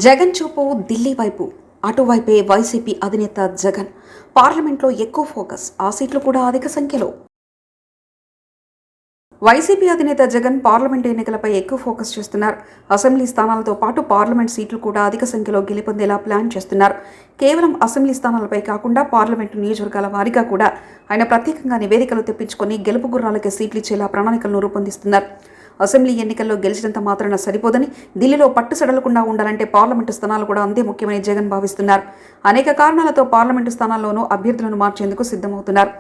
జగన్ చూపు ఢిల్లీ వైపు. అటువైపే వైసీపీ అధినేత జగన్. పార్లమెంట్లో ఎక్కువ ఫోకస్, ఆ సీట్లు కూడా అధిక సంఖ్యలో. వైసీపీ అధినేత జగన్ పార్లమెంట్ ఎన్నికలపై ఎక్కువ ఫోకస్ చేస్తున్నారు. అసెంబ్లీ స్థానాలతో పాటు పార్లమెంట్ సీట్లు కూడా అధిక సంఖ్యలో గెలుపొందేలా ప్లాన్ చేస్తున్నారు. కేవలం అసెంబ్లీ స్థానాలపై కాకుండా పార్లమెంటు నియోజకవర్గాల వారీగా కూడా ఆయన ప్రత్యేకంగా నివేదికలు తెప్పించుకొని గెలుపు గుర్రాలకే సీట్లు ఇచ్చేలా ప్రణాళికలను రూపొందిస్తున్నారు. అసెంబ్లీ ఎన్నికల్లో గెలిచినంత మాత్రాన సరిపోదని, ఢిల్లీలో పట్టు సడలకుండా ఉండాలంటే పార్లమెంటు స్థానాలు కూడా అంతే ముఖ్యమని జగన్ భావిస్తున్నారు. అనేక కారణాలతో పార్లమెంటు స్థానాల్లోనూ అభ్యర్థులను మార్చేందుకు సిద్ధమవుతున్నారు.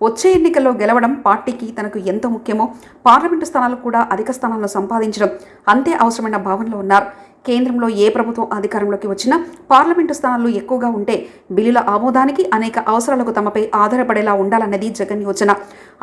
వచ్చే ఎన్నికల్లో గెలవడం పార్టీకి తనకు ఎంత ముఖ్యమో, పార్లమెంటు స్థానాలు కూడా అధిక స్థానాలను సంపాదించడం అంతే అవసరమైన భావనలో ఉన్నారు. కేంద్రంలో ఏ ప్రభుత్వం అధికారంలోకి వచ్చినా పార్లమెంటు స్థానాలు ఎక్కువగా ఉంటే బిల్లుల ఆమోదానికి, అనేక అవసరాలకు తమపై ఆధారపడేలా ఉండాలన్నది జగన్ యోచన.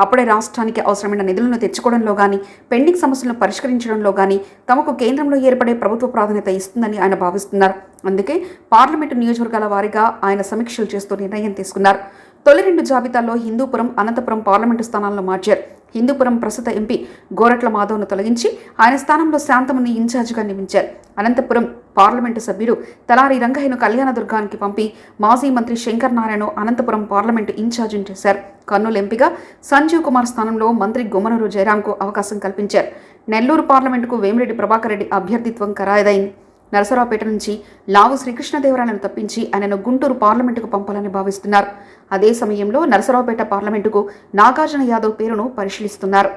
అప్పుడే రాష్ట్రానికి అవసరమైన నిధులను తెచ్చుకోవడంలో కానీ, పెండింగ్ సమస్యలను పరిష్కరించడంలో కానీ తమకు కేంద్రంలో ఏర్పడే ప్రభుత్వ ప్రాధాన్యత ఇస్తుందని ఆయన భావిస్తున్నారు. అందుకే పార్లమెంటు నియోజకవర్గాల వారీగా ఆయన సమీక్షలు చేస్తూ నిర్ణయం తీసుకున్నారు. తొలి 2 జాబితాల్లో హిందూపురం, అనంతపురం పార్లమెంటు స్థానాలను మార్చారు. హిందూపురం ప్రస్తుత ఎంపీ గోరట్ల మాధవ్ను తొలగించి ఆయన స్థానంలో శాంతముని ఇన్ఛార్జిగా నియమించారు. అనంతపురం పార్లమెంటు సభ్యుడు తలారి రంగయ్యను కళ్యాణదుర్గానికి పంపి మాజీ మంత్రి శంకర్ నారాయణ అనంతపురం పార్లమెంటు ఇన్ఛార్జిని చేశారు. కర్నూలు ఎంపీగా సంజీవ్ కుమార్ స్థానంలో మంత్రి గుమ్మనూరు జయరాంకు అవకాశం కల్పించారు. నెల్లూరు పార్లమెంటుకు వేమిరెడ్డి ప్రభాకర్ రెడ్డి అభ్యర్థిత్వం ఖరారైంది. నరసరావుపేట నుంచి లావు శ్రీకృష్ణదేవరాయలను తప్పించి ఆయనను గుంటూరు పార్లమెంటుకు పంపాలని భావిస్తున్నారు. అదే సమయంలో నరసరావుపేట పార్లమెంటుకు నాగార్జున యాదవ్ పేరును పరిశీలిస్తున్నారు.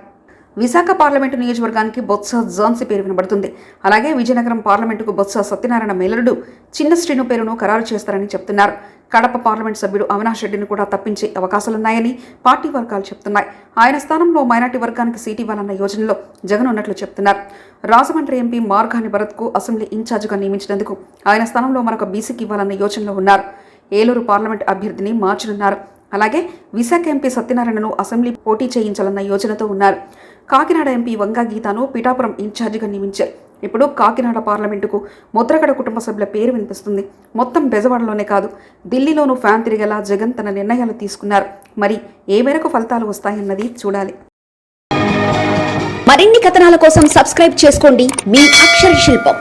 విశాఖ పార్లమెంటు నియోజకవర్గానికి బొత్స ఝాన్సీ పేరు వినబడుతుంది. అలాగే విజయనగరం పార్లమెంటుకు బొత్స సత్యనారాయణ మేలరుడు చిన్న శ్రీను పేరును ఖరారు చేస్తారని చెప్తున్నారు. కడప పార్లమెంట్ సభ్యుడు అవినాష్ రెడ్డిని కూడా తప్పించే అవకాశాలున్నాయని పార్టీ వర్గాలు చెప్తున్నాయి. ఆయన స్థానంలో మైనార్టీ వర్గానికి సీటు ఇవ్వాలన్న యోజనలో జగన్ ఉన్నట్లు చెప్తున్నారు. రాజమండ్రి ఎంపీ మార్గాని భరత్కు అసెంబ్లీ ఇన్ఛార్జిగా నియమించినందుకు ఆయన స్థానంలో మరొక బీసీకి ఇవ్వాలన్న యోచనలో ఉన్నారు. ఏలూరు పార్లమెంట్ అభ్యర్థిని మార్చనున్నారు. అలాగే విశాఖ ఎంపీ సత్యనారాయణను అసెంబ్లీ పోటీ చేయించాలన్న యోచనతో ఉన్నారు. కాకినాడ ఎంపీ వంగా గీతాను పిఠాపురం ఇన్ఛార్జిగా నియమించారు. ఇప్పుడు కాకినాడ పార్లమెంటుకు ముద్రగడ కుటుంబ సభ్యుల పేరు వినిపిస్తుంది. మొత్తం బెజవాడలోనే కాదు, ఢిల్లీలోనూ ఫ్యాన్ తిరిగేలా జగన్ తన నిర్ణయాలు తీసుకున్నారు. మరి ఏ మేరకు ఫలితాలు వస్తాయన్నది చూడాలి. మరిన్ని కథనాల కోసం సబ్స్క్రైబ్ చేసుకోండి మీ అక్షర శిల్పం.